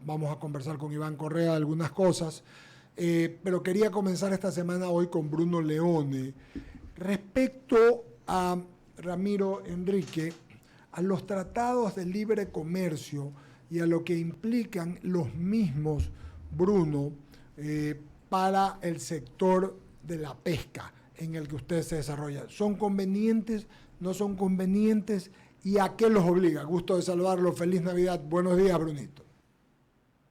vamos a conversar con Iván Correa de algunas cosas, pero quería comenzar esta semana hoy con Bruno Leone. Respecto a Ramiro Enrique, a los tratados de libre comercio y a lo que implican los mismos, Bruno, para el sector de la pesca en el que usted se desarrolla. ¿Son convenientes? ¿No son convenientes? ¿Y a qué los obliga? Gusto de saludarlo. Feliz Navidad. Buenos días, Brunito.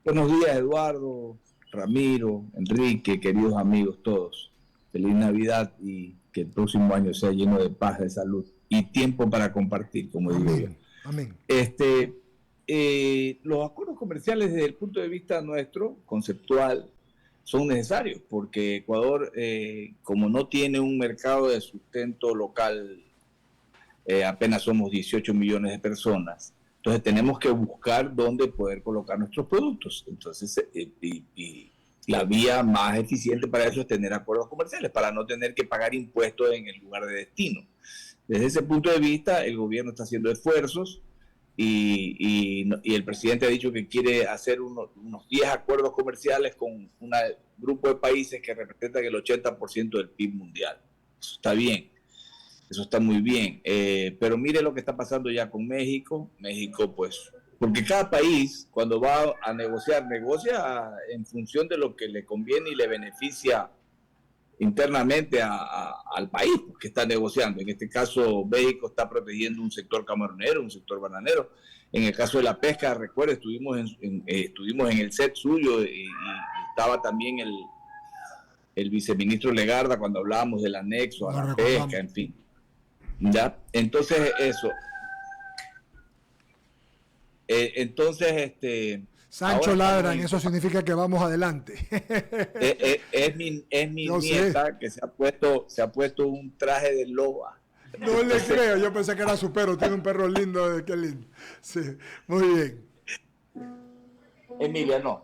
Buenos días, Eduardo, Ramiro, Enrique, queridos amigos todos. Feliz Navidad y que el próximo año sea lleno de paz, de salud y tiempo para compartir, como digo yo. Amén. Los acuerdos comerciales desde el punto de vista nuestro, conceptual, son necesarios porque Ecuador, como no tiene un mercado de sustento local, apenas somos 18 millones de personas, entonces tenemos que buscar dónde poder colocar nuestros productos. Entonces, y la vía más eficiente para eso es tener acuerdos comerciales, para no tener que pagar impuestos en el lugar de destino. Desde ese punto de vista, el gobierno está haciendo esfuerzos y el presidente ha dicho que quiere hacer unos 10 acuerdos comerciales con un grupo de países que representan el 80% del PIB mundial. Eso está bien. Eso está muy bien, pero mire lo que está pasando ya con México. México, pues, porque cada país cuando va a negociar, negocia en función de lo que le conviene y le beneficia internamente al país que está negociando. En este caso, México está protegiendo un sector camaronero, un sector bananero. En el caso de la pesca, recuerda, estuvimos en el set suyo y estaba también el viceministro Legarda cuando hablábamos del anexo a la pesca, en fin. ¿Ya? Entonces, eso. Sancho ladran, eso significa que vamos adelante. Es mi nieta que se ha puesto un traje de loba. No le creo, yo pensé que era su perro, tiene un perro lindo, qué lindo. Sí, muy bien. Emilia, no.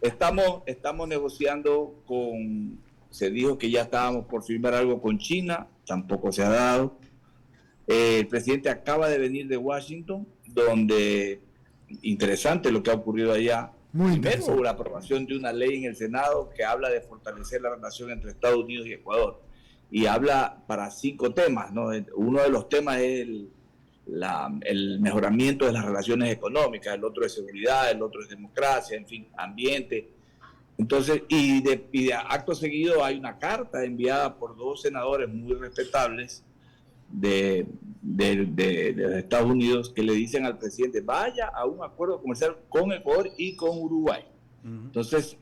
Estamos negociando se dijo que ya estábamos por firmar algo con China, tampoco se ha dado. El presidente acaba de venir de Washington, donde interesante lo que ha ocurrido allá. Primero, la aprobación de una ley en el Senado que habla de fortalecer la relación entre Estados Unidos y Ecuador. Y habla para 5 temas, ¿no? Uno de los temas es el mejoramiento de las relaciones económicas, el otro es seguridad, el otro es democracia, en fin, ambiente. Entonces, y de acto seguido hay una carta enviada por 2 senadores muy respetables de Estados Unidos que le dicen al presidente vaya a un acuerdo comercial con Ecuador y con Uruguay. Entonces,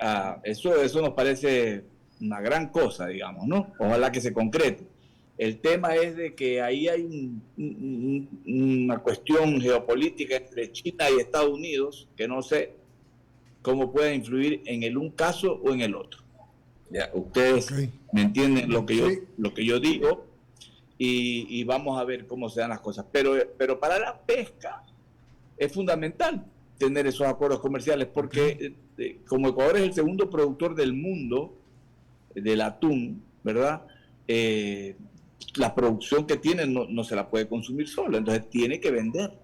eso nos parece una gran cosa, digamos, ¿no? Ojalá que se concrete. El tema es de que ahí hay una cuestión geopolítica entre China y Estados Unidos que no sé cómo puede influir en un caso o en el otro. Ya, ustedes me entienden lo que yo digo y vamos a ver cómo se dan las cosas. Pero para la pesca es fundamental tener esos acuerdos comerciales porque como Ecuador es el segundo productor del mundo del atún, ¿verdad? La producción que tiene no se la puede consumir sola, entonces tiene que vender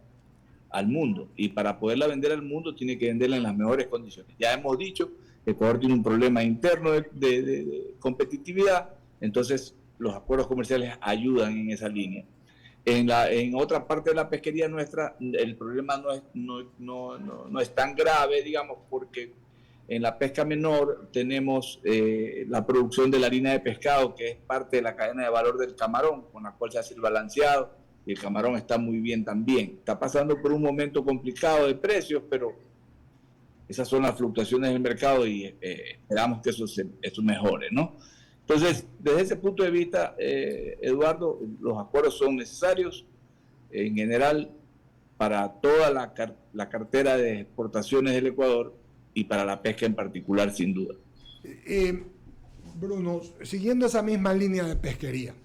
al mundo, y para poderla vender al mundo tiene que venderla en las mejores condiciones. Ya hemos dicho que Ecuador tiene un problema interno de competitividad, entonces los acuerdos comerciales ayudan en esa línea. En otra parte de la pesquería nuestra, el problema no es tan grave, digamos, porque en la pesca menor tenemos la producción de la harina de pescado, que es parte de la cadena de valor del camarón, con la cual se hace el balanceado, y el camarón está muy bien también. Está pasando por un momento complicado de precios, pero esas son las fluctuaciones del mercado y esperamos que eso mejore, ¿no? Entonces, desde ese punto de vista, Eduardo, los acuerdos son necesarios en general para toda la cartera de exportaciones del Ecuador y para la pesca en particular, sin duda. Bruno, siguiendo esa misma línea de pesquería,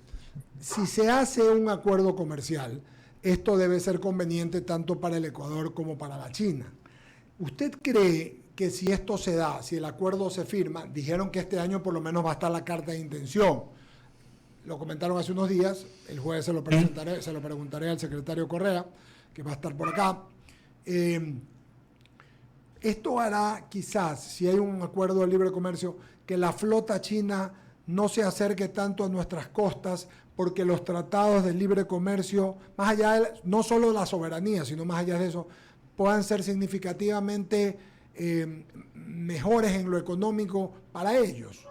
si se hace un acuerdo comercial, esto debe ser conveniente tanto para el Ecuador como para la China. ¿Usted cree que si esto se da, si el acuerdo se firma, dijeron que este año por lo menos va a estar la carta de intención, lo comentaron hace unos días, el jueves se lo preguntaré al secretario Correa, que va a estar por acá. Esto hará quizás, si hay un acuerdo de libre comercio, que la flota china no se acerque tanto a nuestras costas, porque los tratados de libre comercio, más allá de no solo la soberanía, sino más allá de eso, puedan ser significativamente mejores en lo económico para ellos.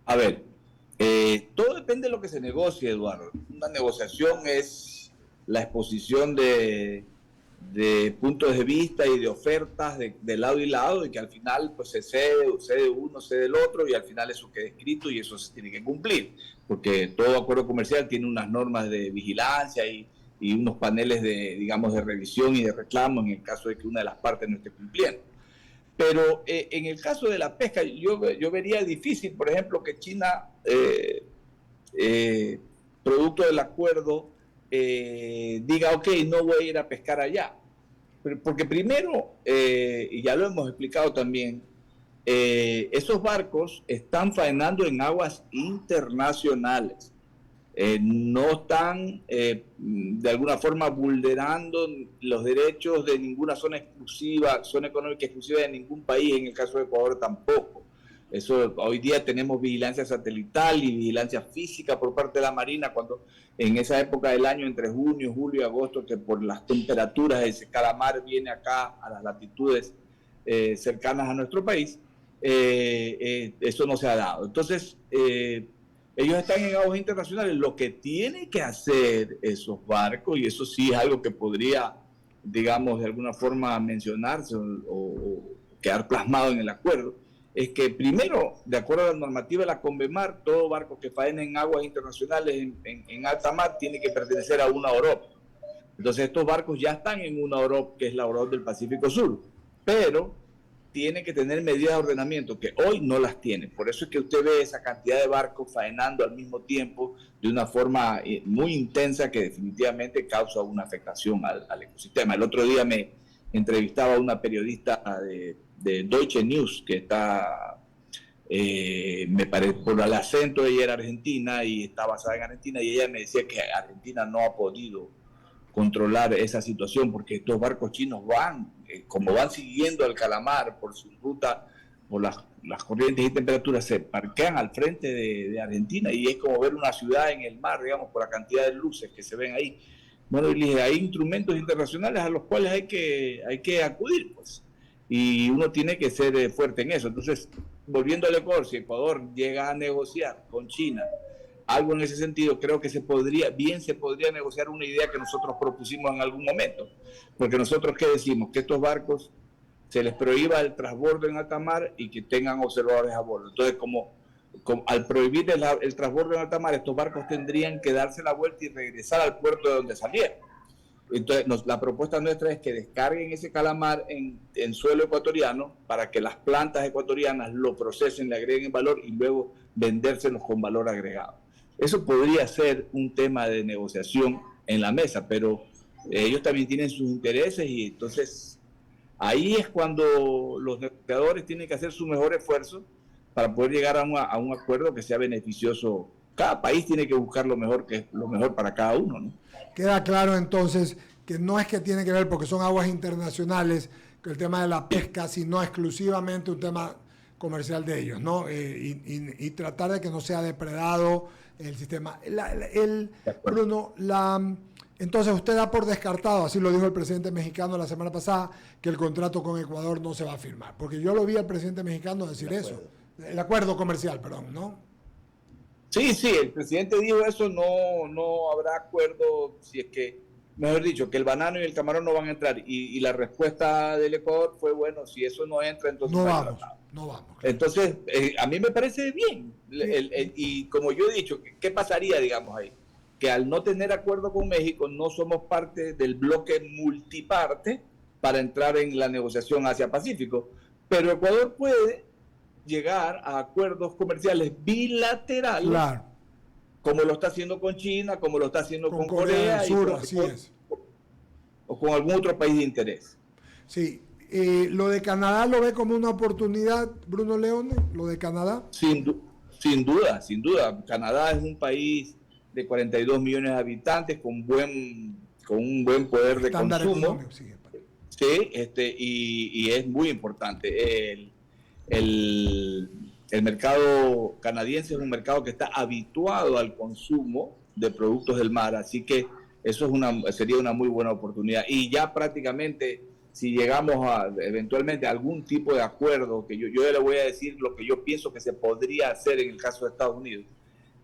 A ver, todo depende de lo que se negocie, Eduardo. Una negociación es la exposición de puntos de vista y de ofertas de lado y lado, y que al final pues se cede uno, cede el otro, y al final eso queda escrito y eso se tiene que cumplir, porque todo acuerdo comercial tiene unas normas de vigilancia y unos paneles de revisión y de reclamo en el caso de que una de las partes no esté cumpliendo. Pero en el caso de la pesca, yo vería difícil, por ejemplo, que China, producto del acuerdo, diga, ok, no voy a ir a pescar allá. Porque primero, y ya lo hemos explicado también, esos barcos están faenando en aguas internacionales. No están de alguna forma vulnerando los derechos de ninguna zona económica exclusiva de ningún país, en el caso de Ecuador tampoco. Eso, hoy día tenemos vigilancia satelital y vigilancia física por parte de la Marina, cuando en esa época del año, entre junio, julio y agosto, que por las temperaturas ese calamar viene acá a las latitudes cercanas a nuestro país, eso no se ha dado. Entonces, ellos están en aguas internacionales. Lo que tienen que hacer esos barcos, y eso sí es algo que podría, digamos, de alguna forma mencionarse o quedar plasmado en el acuerdo, es que primero, de acuerdo a la normativa de la Convemar, todo barco que faene en aguas internacionales en alta mar tiene que pertenecer a una OROP. Entonces estos barcos ya están en una OROP, que es la OROP del Pacífico Sur, pero tienen que tener medidas de ordenamiento que hoy no las tienen. Por eso es que usted ve esa cantidad de barcos faenando al mismo tiempo de una forma muy intensa, que definitivamente causa una afectación al ecosistema. El otro día me entrevistaba a una periodista de Deutsche News, que está, me parece, por el acento, ella era argentina y está basada en Argentina, y ella me decía que Argentina no ha podido controlar esa situación, porque estos barcos chinos como van siguiendo al calamar por su ruta, por las corrientes y temperaturas, se parquean al frente de Argentina, y es como ver una ciudad en el mar, digamos, por la cantidad de luces que se ven ahí. Bueno, hay instrumentos internacionales a los cuales hay que acudir, pues, y uno tiene que ser fuerte en eso. Entonces, volviendo al Ecuador, si Ecuador llega a negociar con China algo en ese sentido, creo que se podría negociar una idea que nosotros propusimos en algún momento, porque nosotros, ¿qué decimos? Que estos barcos se les prohíba el transbordo en alta mar y que tengan observadores a bordo. Entonces, como al prohibir el transbordo en alta mar, estos barcos tendrían que darse la vuelta y regresar al puerto de donde salieron. Entonces, la propuesta nuestra es que descarguen ese calamar en suelo ecuatoriano, para que las plantas ecuatorianas lo procesen, le agreguen valor y luego vendérselos con valor agregado. Eso podría ser un tema de negociación en la mesa, pero ellos también tienen sus intereses, y entonces ahí es cuando los negociadores tienen que hacer su mejor esfuerzo para poder llegar a un acuerdo que sea beneficioso. Cada país tiene que buscar lo mejor para cada uno, ¿no? Queda claro entonces que no es que tiene que ver porque son aguas internacionales, que el tema de la pesca, sino exclusivamente un tema comercial de ellos, ¿no? Y tratar de que no sea depredado el sistema. Bruno, entonces usted da por descartado, así lo dijo el presidente mexicano la semana pasada, que el contrato con Ecuador no se va a firmar, porque yo lo vi al presidente mexicano decir eso, el acuerdo comercial, perdón, ¿no? Sí, el presidente dijo eso, no habrá acuerdo, si es que, mejor dicho, que el banano y el camarón no van a entrar, y la respuesta del Ecuador fue, bueno, si eso no entra, entonces no vamos. Claro. Entonces, a mí me parece bien, y como yo he dicho, ¿qué pasaría, digamos, ahí? Que al no tener acuerdo con México, no somos parte del bloque multiparte para entrar en la negociación Asia-Pacífico, pero Ecuador puede llegar a acuerdos comerciales bilaterales, claro, como lo está haciendo con China, como lo está haciendo con Corea del Sur, así es, o con algún otro país de interés. Sí, lo de Canadá lo ve como una oportunidad, Bruno Leone, lo de Canadá. Sin Sin duda, sin duda. Canadá es un país de 42 millones de habitantes con un buen poder de consumo. Sí, y es muy importante. El mercado canadiense es un mercado que está habituado al consumo de productos del mar, así que eso sería una muy buena oportunidad. Y ya prácticamente, si llegamos eventualmente a algún tipo de acuerdo, que yo le voy a decir lo que yo pienso que se podría hacer en el caso de Estados Unidos,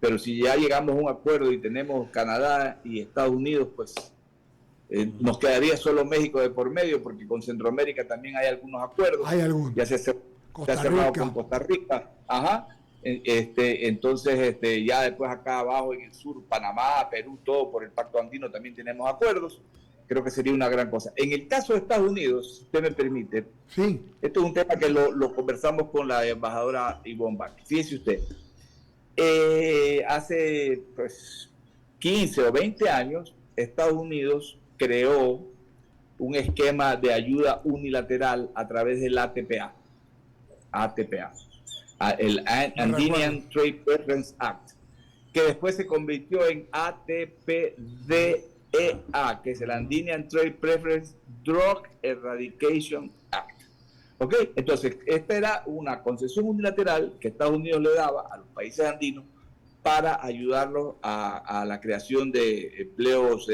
pero si ya llegamos a un acuerdo y tenemos Canadá y Estados Unidos, pues nos quedaría solo México de por medio, porque con Centroamérica también hay algunos acuerdos. Hay algunos. Ya se ha cerrado con Costa Rica. Ajá. Entonces, ya después acá abajo en el sur, Panamá, Perú, todo por el Pacto Andino también tenemos acuerdos. Creo que sería una gran cosa. En el caso de Estados Unidos, si usted me permite, sí. Esto es un tema que lo conversamos con la embajadora Ivonne Bach. Fíjese usted, hace 15 o 20 años, Estados Unidos creó un esquema de ayuda unilateral a través del ATPA, el Andean Trade Preference Act, que después se convirtió en ATPDEA, que es el Andean Trade Preference Drug Eradication Act. ¿Ok? Entonces, esta era una concesión unilateral que Estados Unidos le daba a los países andinos para ayudarlos a la creación de empleos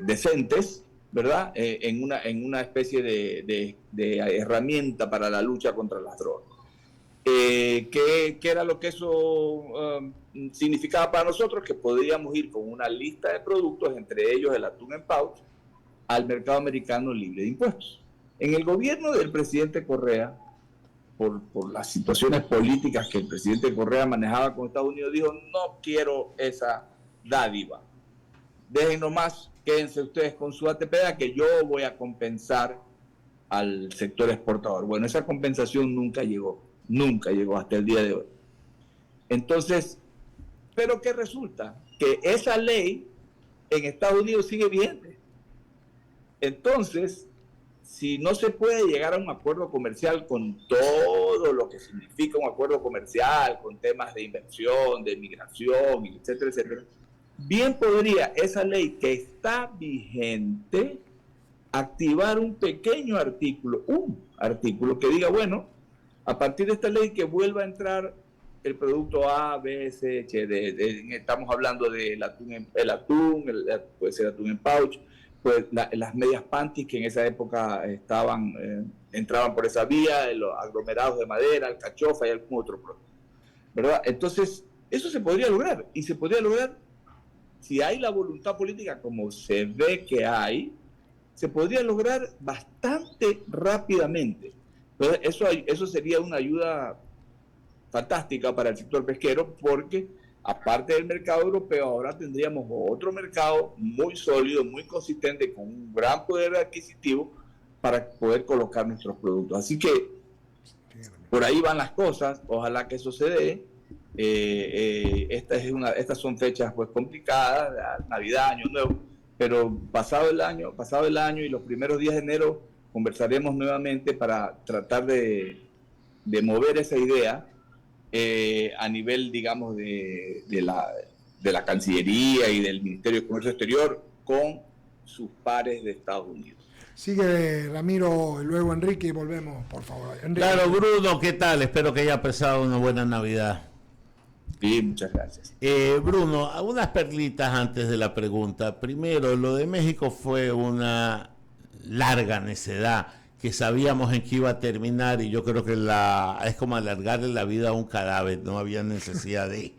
decentes, ¿verdad? En una especie de herramienta para la lucha contra las drogas. ¿Qué era lo que eso significaba para nosotros? Que podíamos ir con una lista de productos, entre ellos el atún en pouch, al mercado americano libre de impuestos. En el gobierno del presidente Correa, por las situaciones políticas que el presidente Correa manejaba con Estados Unidos, dijo: no quiero esa dádiva. Dejen nomás, quédense ustedes con su ATPA, que yo voy a compensar al sector exportador. Bueno, esa compensación nunca llegó hasta el día de hoy. Entonces, ¿pero qué resulta? Que esa ley en Estados Unidos sigue vigente. Entonces, si no se puede llegar a un acuerdo comercial con todo lo que significa un acuerdo comercial, con temas de inversión, de migración, etcétera, etcétera, bien podría esa ley que está vigente activar un pequeño artículo, que diga, bueno, a partir de esta ley que vuelva a entrar el producto A, B, C, H, estamos hablando del atún, puede ser atún en pouch, pues las medias panties que en esa época entraban por esa vía, los aglomerados de madera, alcachofa y algún otro producto, ¿verdad? Entonces, eso se podría lograr, y se podría lograr si hay la voluntad política, como se ve que hay, se podría lograr bastante rápidamente. Entonces, eso sería una ayuda fantástica para el sector pesquero, porque aparte del mercado europeo, ahora tendríamos otro mercado muy sólido, muy consistente, con un gran poder adquisitivo para poder colocar nuestros productos. Así que por ahí van las cosas, ojalá que eso se dé. Estas son fechas pues complicadas, Navidad, Año Nuevo, pero pasado el año y los primeros días de enero conversaremos nuevamente para tratar de mover esa idea a nivel, digamos, de la Cancillería y del Ministerio de Comercio Exterior con sus pares de Estados Unidos. Sigue Ramiro y luego Enrique y volvemos, por favor. Enrique. Claro, Bruno, ¿qué tal? Espero que haya pasado una buena Navidad. Sí, muchas gracias. Bruno, unas perlitas antes de la pregunta. Primero, lo de México fue una larga necedad que sabíamos en que iba a terminar, y yo creo que es como alargarle la vida a un cadáver, no había necesidad de.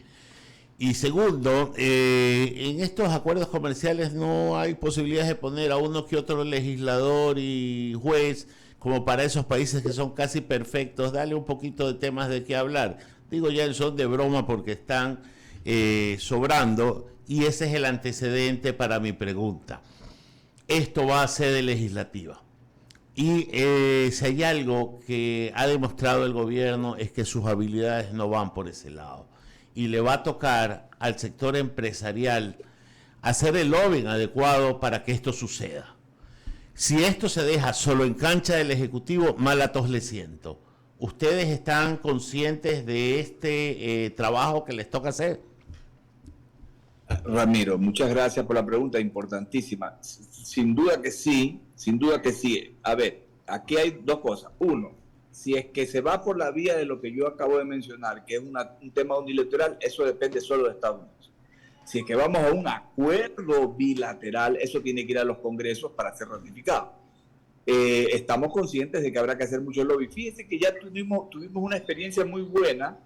Y segundo, en estos acuerdos comerciales no hay posibilidades de poner a uno que otro legislador y juez, como para esos países que son casi perfectos, darle un poquito de temas de qué hablar. Digo ya en son de broma porque están sobrando, y ese es el antecedente para mi pregunta. Esto va a ser de legislativa. Y si hay algo que ha demostrado el gobierno es que sus habilidades no van por ese lado. Y le va a tocar al sector empresarial hacer el lobbying adecuado para que esto suceda. Si esto se deja solo en cancha del Ejecutivo, mala tos le siento. ¿Ustedes están conscientes de este trabajo que les toca hacer? Ramiro, muchas gracias por la pregunta, importantísima. Sin duda que sí, sin duda que sí. A ver, aquí hay dos cosas. Uno, si es que se va por la vía de lo que yo acabo de mencionar, que es un tema unilateral, eso depende solo de Estados Unidos. Si es que vamos a un acuerdo bilateral, eso tiene que ir a los congresos para ser ratificado. Estamos conscientes de que habrá que hacer mucho lobby. Fíjense que ya tuvimos una experiencia muy buena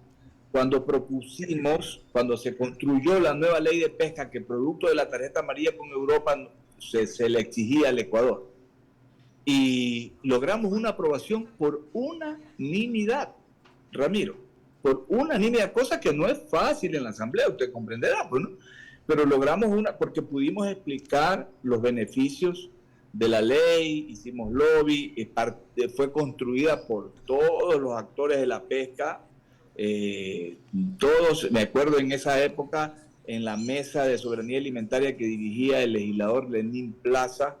cuando propusimos, cuando se construyó la nueva ley de pesca, que producto de la tarjeta amarilla con Europa se le exigía al Ecuador. Y logramos una aprobación por unanimidad, Ramiro, por unanimidad, cosa que no es fácil en la Asamblea, usted comprenderá, pues, ¿no? Pero logramos porque pudimos explicar los beneficios de la ley, hicimos lobby, fue construida por todos los actores de la pesca, todos, me acuerdo en esa época, en la mesa de soberanía alimentaria que dirigía el legislador Lenín Plaza,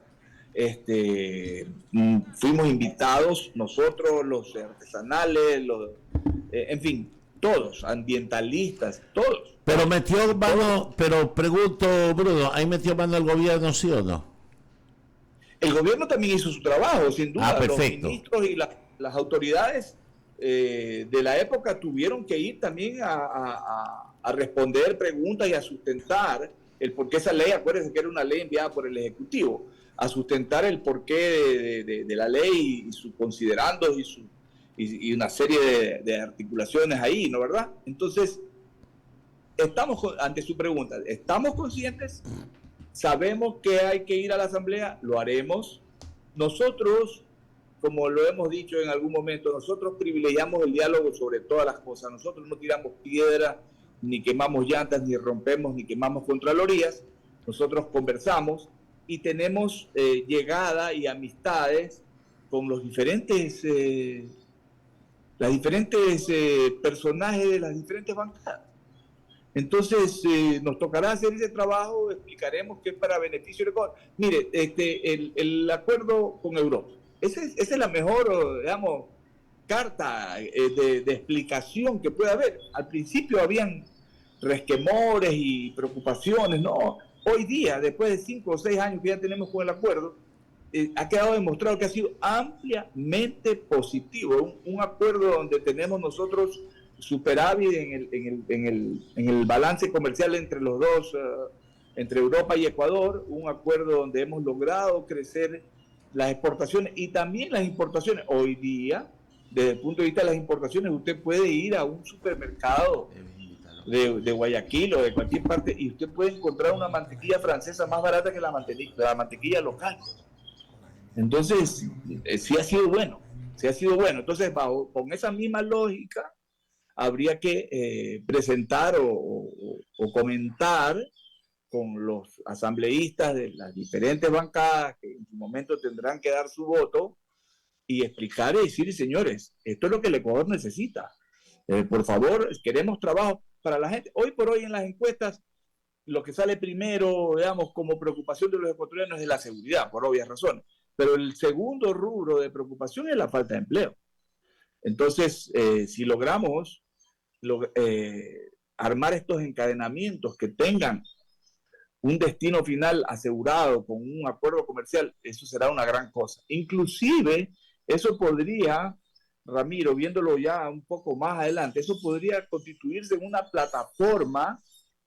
fuimos invitados, nosotros, los artesanales, en fin, todos, ambientalistas, todos. Pero metió mano, pero pregunto, Bruno, ¿ahí metió mano el gobierno, sí o no? El gobierno también hizo su trabajo, sin duda. Perfecto. Los ministros y las autoridades de la época tuvieron que ir también a responder preguntas y a sustentar el por qué esa ley, acuérdense que era una ley enviada por el Ejecutivo, a sustentar el porqué de la ley y sus considerandos y una serie de articulaciones ahí, ¿no, verdad? Entonces, estamos ante su pregunta, ¿estamos conscientes? Sabemos que hay que ir a la Asamblea, lo haremos. Nosotros, como lo hemos dicho en algún momento, nosotros privilegiamos el diálogo sobre todas las cosas. Nosotros no tiramos piedras, ni quemamos llantas, ni rompemos, ni quemamos contralorías. Nosotros conversamos y tenemos llegada y amistades con los diferentes personajes de las diferentes bancadas. Entonces, nos tocará hacer ese trabajo, explicaremos que es para beneficio de Ecuador. Mire, el acuerdo con Europa, esa es la mejor, digamos, carta de explicación que puede haber. Al principio habían resquemores y preocupaciones, ¿no? Hoy día, después de 5 o 6 años que ya tenemos con el acuerdo, ha quedado demostrado que ha sido ampliamente positivo, un acuerdo donde tenemos nosotros superávit en el balance comercial entre los dos, entre Europa y Ecuador, un acuerdo donde hemos logrado crecer las exportaciones y también las importaciones. Hoy día, desde el punto de vista de las importaciones, usted puede ir a un supermercado de Guayaquil o de cualquier parte y usted puede encontrar una mantequilla francesa más barata que la mantequilla local. Entonces, sí ha sido bueno, sí ha sido bueno. Entonces, con esa misma lógica, habría que presentar o comentar con los asambleístas de las diferentes bancadas que en su momento tendrán que dar su voto y explicar y decir, señores, esto es lo que el Ecuador necesita. Por favor, queremos trabajo para la gente. Hoy por hoy en las encuestas, lo que sale primero, digamos, como preocupación de los ecuatorianos es la seguridad, por obvias razones. Pero el segundo rubro de preocupación es la falta de empleo. Entonces, si logramos armar estos encadenamientos que tengan un destino final asegurado con un acuerdo comercial, eso será una gran cosa. Inclusive, eso podría, Ramiro, viéndolo ya un poco más adelante, eso podría constituirse en una plataforma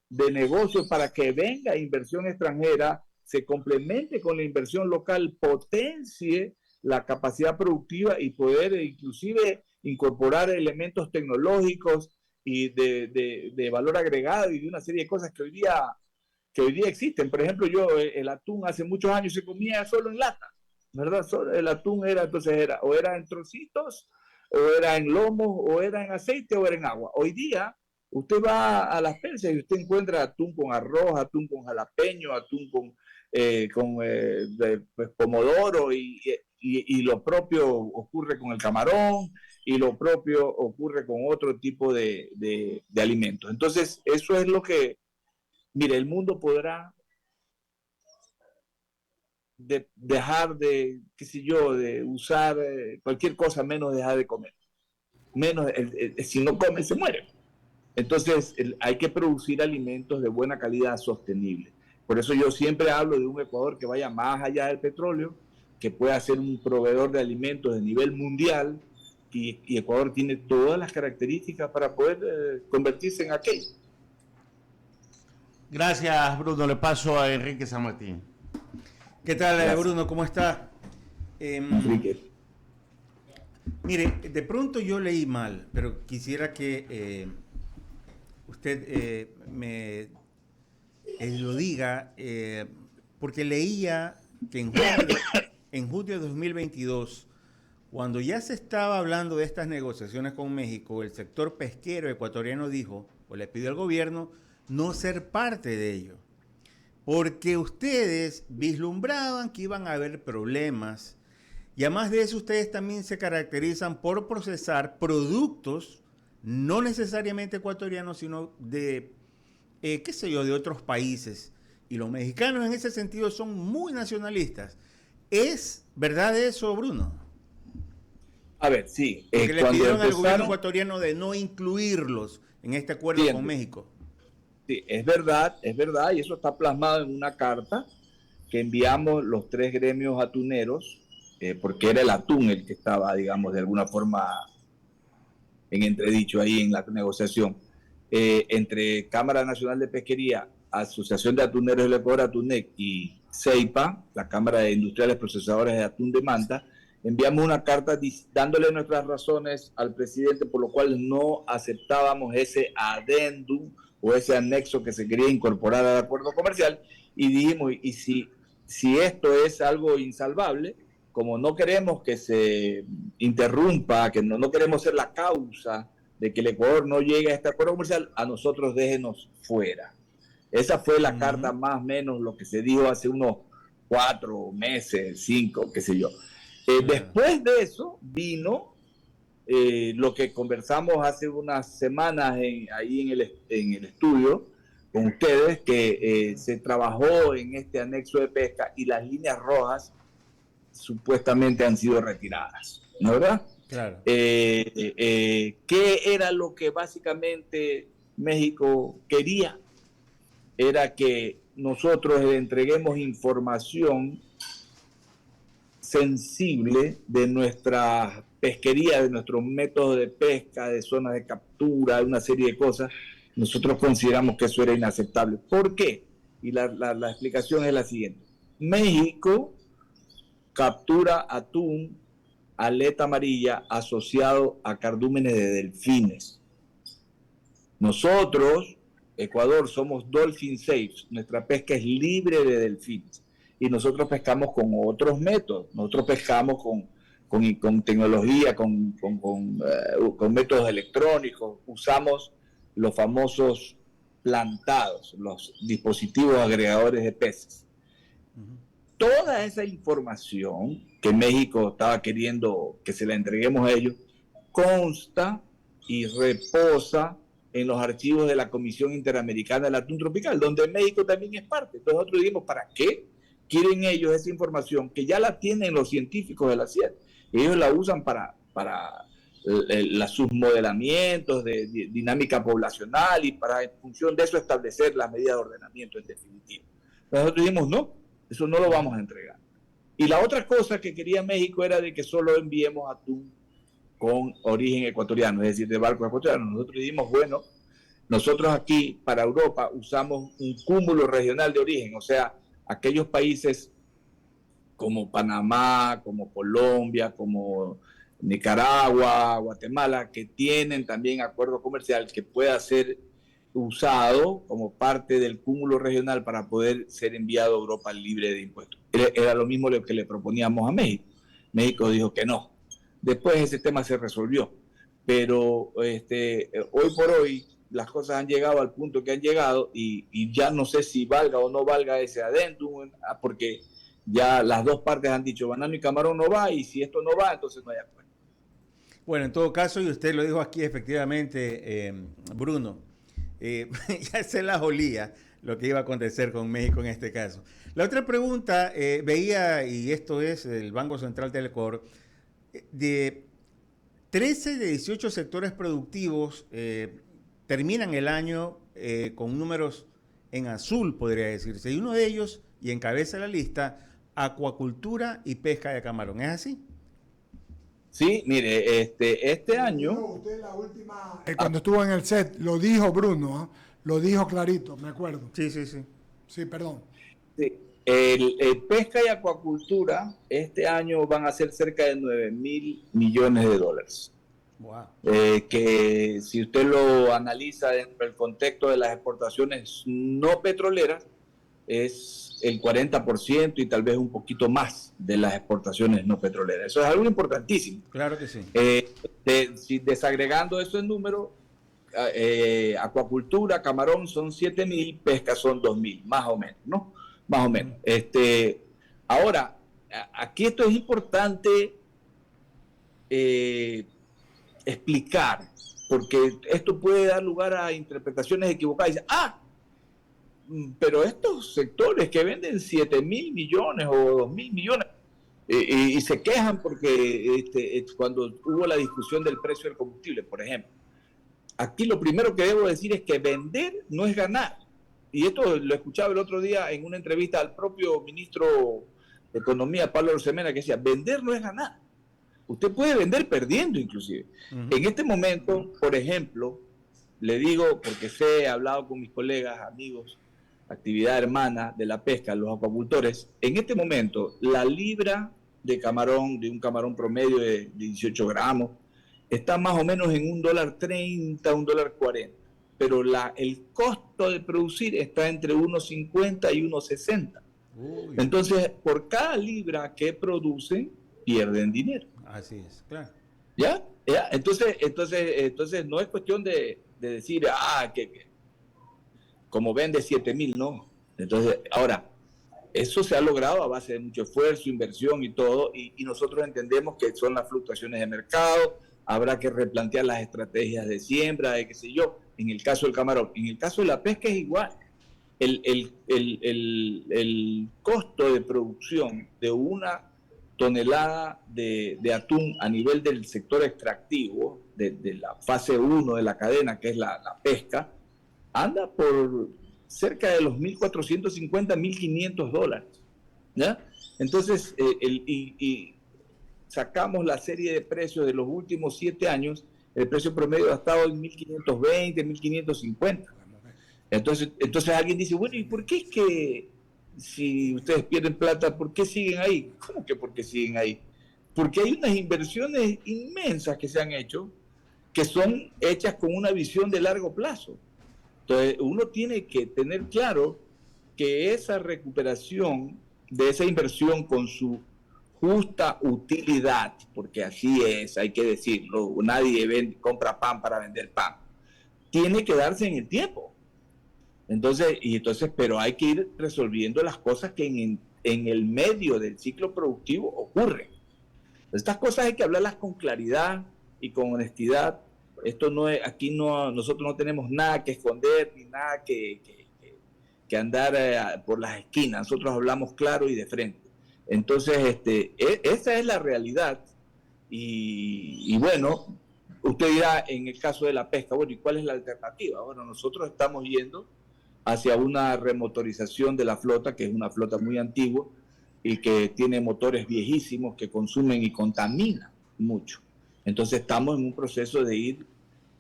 de negocios para que venga inversión extranjera, se complemente con la inversión local, potencie la capacidad productiva y poder inclusive incorporar elementos tecnológicos y de valor agregado y de una serie de cosas que hoy día existen. Por ejemplo, el atún hace muchos años se comía solo en lata, ¿verdad? Solo el atún era o era en trocitos, o era en lomos, o era en aceite, o era en agua. Hoy día, usted va a las persas y usted encuentra atún con arroz, atún con jalapeño, atún con pues, pomodoro y lo propio ocurre con el camarón y lo propio ocurre con otro tipo de alimentos. Entonces, eso es lo que, mire, el mundo podrá dejar de, qué sé yo, de usar cualquier cosa menos dejar de comer. menos, si no come, se muere. Entonces, hay que producir alimentos de buena calidad sostenible. Por eso yo siempre hablo de un Ecuador que vaya más allá del petróleo, que pueda ser un proveedor de alimentos de nivel mundial, y Ecuador tiene todas las características para poder convertirse en aquello. Gracias, Bruno. Le paso a Enrique San Martín. ¿Qué tal, Gracias. Bruno? ¿Cómo está? Enrique. Mire, de pronto yo leí mal, pero quisiera que usted me lo diga, porque leía que en junio de 2022, cuando ya se estaba hablando de estas negociaciones con México, el sector pesquero ecuatoriano dijo, o le pidió al gobierno, no ser parte de ello, porque ustedes vislumbraban que iban a haber problemas, y además de eso ustedes también se caracterizan por procesar productos no necesariamente ecuatorianos, sino de, qué sé yo, de otros países. Y los mexicanos en ese sentido son muy nacionalistas. ¿Es verdad eso, Bruno? A ver, sí. Porque le pidieron al gobierno ecuatoriano de no incluirlos en este acuerdo con México. Sí, es verdad, y eso está plasmado en una carta que enviamos los 3 gremios atuneros, porque era el atún el que estaba, digamos, de alguna forma en entredicho ahí en la negociación, entre Cámara Nacional de Pesquería, Asociación de Atuneros del Ecuador, ATUNEC, y CEIPA, la Cámara de Industriales Procesadores de Atún de Manta. Enviamos una carta dándole nuestras razones al presidente por lo cual no aceptábamos ese adendum o ese anexo que se quería incorporar al acuerdo comercial, y dijimos, y si esto es algo insalvable, como no queremos que se interrumpa, que no queremos ser la causa de que el Ecuador no llegue a este acuerdo comercial, a nosotros déjenos fuera. Esa fue la carta, más o menos lo que se dijo hace unos 4 meses, 5, qué sé yo. Después de eso vino lo que conversamos hace unas semanas ahí en el estudio con ustedes, que se trabajó en este anexo de pesca y las líneas rojas supuestamente han sido retiradas, ¿no es verdad? Claro. ¿Qué era lo que básicamente México quería? Era que nosotros le entreguemos información sensible de nuestra pesquería, de nuestros métodos de pesca, de zonas de captura, de una serie de cosas. Nosotros consideramos que eso era inaceptable. ¿Por qué? Y la explicación es la siguiente. México captura atún, aleta amarilla, asociado a cardúmenes de delfines. Nosotros, Ecuador, somos dolphin safe. Nuestra pesca es libre de delfines. Y nosotros pescamos con otros métodos. Nosotros pescamos con tecnología, con métodos electrónicos. Usamos los famosos plantados, los dispositivos agregadores de peces. Toda esa información que México estaba queriendo que se la entreguemos a ellos consta y reposa en los archivos de la Comisión Interamericana del Atún Tropical, donde México también es parte. Entonces nosotros dijimos, ¿para qué quieren ellos esa información que ya la tienen los científicos de la CIET? Ellos la usan para sus modelamientos de dinámica poblacional y para en función de eso establecer las medidas de ordenamiento en definitiva. Nosotros dijimos, no, eso no lo vamos a entregar. Y la otra cosa que quería México era de que solo enviemos atún con origen ecuatoriano, es decir, de barcos ecuatorianos. Nosotros dijimos, bueno, nosotros aquí para Europa usamos un cúmulo regional de origen, o sea, aquellos países como Panamá, como Colombia, como Nicaragua, Guatemala, que tienen también acuerdo comercial que pueda ser usado como parte del cúmulo regional para poder ser enviado a Europa libre de impuestos. Era lo mismo lo que le proponíamos a México. México dijo que no. Después ese tema se resolvió. Pero hoy por hoy las cosas han llegado al punto que han llegado y ya no sé si valga o no valga ese adendum, porque ya las dos partes han dicho banano y camarón no va, y si esto no va, entonces no hay acuerdo. Bueno, en todo caso, y usted lo dijo aquí efectivamente, Bruno, ya se las olía lo que iba a acontecer con México en este caso. La otra pregunta, veía, y esto es el Banco Central del Ecuador, 13 de 18 sectores productivos terminan el año con números en azul, podría decirse. Y uno de ellos, y encabeza la lista, acuacultura y pesca de camarón. ¿Es así? Sí, mire, este año... Usted la última, cuando estuvo en el set, lo dijo Bruno, ¿eh? Lo dijo clarito, me acuerdo. Sí, sí, sí. Sí, perdón. Sí, el pesca y acuacultura este año van a ser cerca de 9.000 millones de dólares. Wow. Que si usted lo analiza dentro del contexto de las exportaciones no petroleras, es el 40% y tal vez un poquito más de las exportaciones no petroleras. Eso es algo importantísimo. Claro que sí. Si desagregando eso en número, acuacultura, camarón son 7.000, pesca son 2.000, más o menos, ¿no? Más o menos. Ahora, aquí esto es importante explicar, porque esto puede dar lugar a interpretaciones equivocadas. Dice, pero estos sectores que venden 7.000 millones o 2.000 millones y se quejan porque cuando hubo la discusión del precio del combustible, por ejemplo. Aquí lo primero que debo decir es que vender no es ganar. Y esto lo escuchaba el otro día en una entrevista al propio ministro de Economía, Pablo Rosemena, que decía, vender no es ganar. Usted puede vender perdiendo inclusive. En este momento, por ejemplo, le digo, porque he hablado con mis colegas, amigos, actividad hermana de la pesca, los acuacultores, en este momento la libra de camarón, de un camarón promedio de 18 gramos, está más o menos en $1.30, $1.40, pero el costo de producir está entre 1.50 y 1.60. Entonces, por cada libra que producen, pierden dinero. Así es, claro. ¿Ya? Entonces no es cuestión de decir, que como vende 7.000, no. Entonces, ahora, eso se ha logrado a base de mucho esfuerzo, inversión y todo, y nosotros entendemos que son las fluctuaciones de mercado, habrá que replantear las estrategias de siembra, de qué sé yo, en el caso del camarón. En el caso de la pesca es igual. El costo de producción de una tonelada de atún a nivel del sector extractivo, de la fase 1 de la cadena, que es la pesca, anda por cerca de los $1.450, $1.500, ¿ya? Entonces, y sacamos la serie de precios de los últimos 7 años, el precio promedio ha estado en 1.520, 1.550. Entonces alguien dice, bueno, ¿y por qué es que si ustedes pierden plata, por qué siguen ahí? ¿Cómo que por qué siguen ahí? Porque hay unas inversiones inmensas que se han hecho, que son hechas con una visión de largo plazo. Entonces, uno tiene que tener claro que esa recuperación de esa inversión con su justa utilidad, porque así es, hay que decirlo, nadie compra pan para vender pan, tiene que darse en el tiempo. Entonces, pero hay que ir resolviendo las cosas que en el medio del ciclo productivo ocurren. Estas cosas hay que hablarlas con claridad y con honestidad. Esto no es, nosotros no tenemos nada que esconder ni nada que andar por las esquinas. Nosotros hablamos claro y de frente. Entonces, esa es la realidad. Y bueno, usted dirá en el caso de la pesca, bueno, ¿y cuál es la alternativa? Bueno, nosotros estamos yendo hacia una remotorización de la flota, que es una flota muy antigua y que tiene motores viejísimos que consumen y contaminan mucho. Entonces estamos en un proceso de ir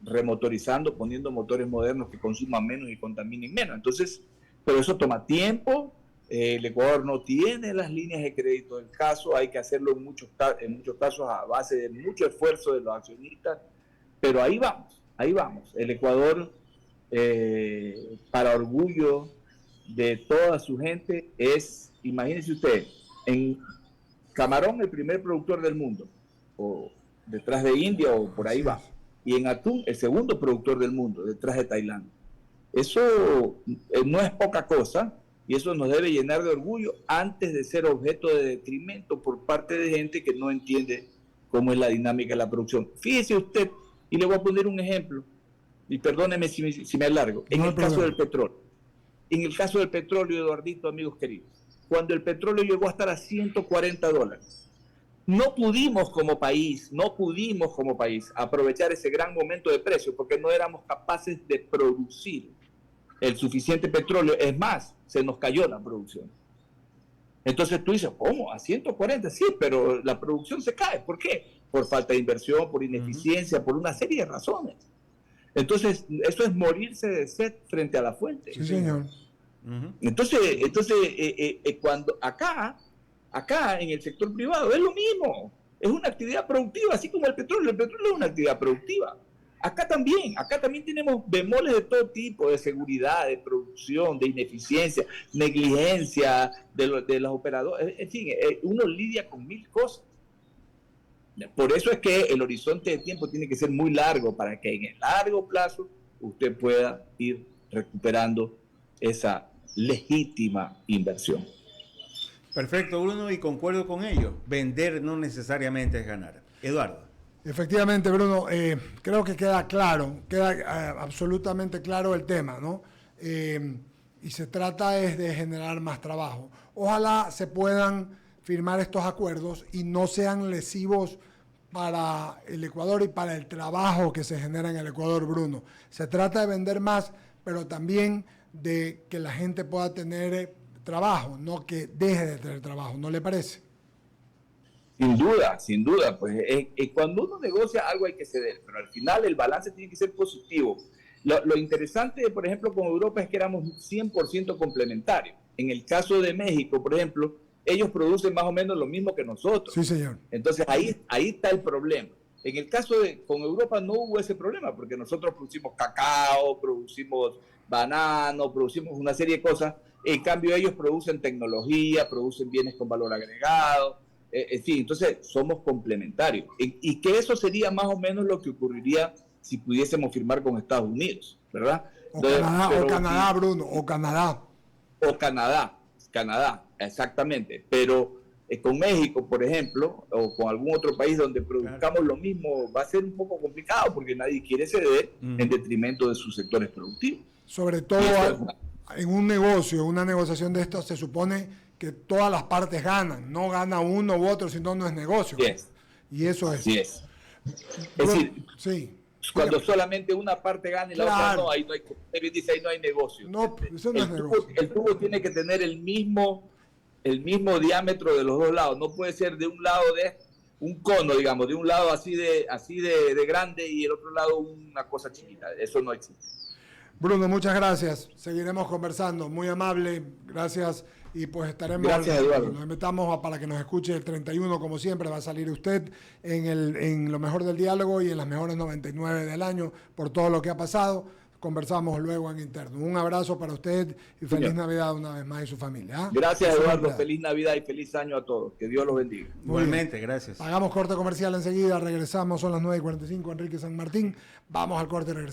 remotorizando, poniendo motores modernos que consuman menos y contaminen menos. Entonces, pero eso toma tiempo. El Ecuador no tiene las líneas de crédito del caso, hay que hacerlo en muchos casos a base de mucho esfuerzo de los accionistas, pero ahí vamos. El Ecuador, para orgullo de toda su gente, imagínense usted, en camarón el primer productor del mundo, o detrás de India o por ahí va, y en atún el segundo productor del mundo, detrás de Tailandia. Eso no es poca cosa, y eso nos debe llenar de orgullo antes de ser objeto de detrimento por parte de gente que no entiende cómo es la dinámica de la producción. Fíjese usted, y le voy a poner un ejemplo, y perdóneme si me alargo, en el caso del petróleo. En el caso del petróleo, Eduardito, amigos queridos, cuando el petróleo llegó a estar a $140, no pudimos como país aprovechar ese gran momento de precio porque no éramos capaces de producir el suficiente petróleo. Es más, se nos cayó la producción. Entonces tú dices, ¿cómo? ¿A 140? Sí, pero la producción se cae. ¿Por qué? Por falta de inversión, por ineficiencia, por una serie de razones. Entonces, eso es morirse de sed frente a la fuente. Sí, señor. Entonces cuando acá en el sector privado es lo mismo, es una actividad productiva, así como el petróleo es una actividad productiva. Acá también tenemos bemoles de todo tipo, de seguridad, de producción, de ineficiencia, negligencia de los operadores, en fin, uno lidia con mil cosas. Por eso es que el horizonte de tiempo tiene que ser muy largo para que en el largo plazo usted pueda ir recuperando esa legítima inversión. Perfecto, Bruno, y concuerdo con ello. Vender no necesariamente es ganar. Eduardo. Efectivamente, Bruno, creo que queda claro, absolutamente claro el tema, ¿no? Y se trata es de generar más trabajo. Ojalá se puedan firmar estos acuerdos y no sean lesivos para el Ecuador y para el trabajo que se genera en el Ecuador, Bruno. Se trata de vender más, pero también de que la gente pueda tener trabajo, no que deje de tener trabajo, ¿no le parece? Sin duda, pues cuando uno negocia algo hay que ceder, pero al final el balance tiene que ser positivo. Lo interesante, por ejemplo, con Europa es que éramos 100% complementarios. En el caso de México, por ejemplo, ellos producen más o menos lo mismo que nosotros. Sí, señor. Entonces ahí está el problema. En el caso con Europa no hubo ese problema, porque nosotros producimos cacao, producimos banano, producimos una serie de cosas. En cambio ellos producen tecnología, producen bienes con valor agregado. En fin, entonces somos complementarios. Y que eso sería más o menos lo que ocurriría si pudiésemos firmar con Estados Unidos, ¿verdad? O Canadá, Bruno, o Canadá. O Canadá, exactamente. Pero con México, por ejemplo, o con algún otro país donde produzcamos lo mismo, va a ser un poco complicado porque nadie quiere ceder en detrimento de sus sectores productivos. Sobre todo en un negocio, una negociación de estos, se supone que todas las partes ganan, no gana uno u otro, sino no es negocio. Yes. Y eso es. Así es. Bueno, Es decir, sí. cuando solamente una parte gana y la otra no, ahí no hay, ahí no hay negocio. No, eso no es negocio. El tubo tiene que tener el mismo diámetro de los dos lados. No puede ser de un lado de un cono, digamos, de un lado así de grande y el otro lado una cosa chiquita. Eso no existe. Bruno, muchas gracias. Seguiremos conversando. Muy amable. Gracias. Y pues estaremos. Gracias, Eduardo. Nos invitamos para que nos escuche el 31, como siempre. Va a salir usted en lo mejor del diálogo y en las mejores 99 del año por todo lo que ha pasado. Conversamos luego en interno. Un abrazo para usted y feliz Navidad una vez más y su familia. Gracias, Eduardo. Feliz Navidad y feliz año a todos. Que Dios los bendiga. Igualmente, gracias. Hagamos corte comercial enseguida. Regresamos, son las 9:45. Enrique San Martín. Vamos al corte y regresamos.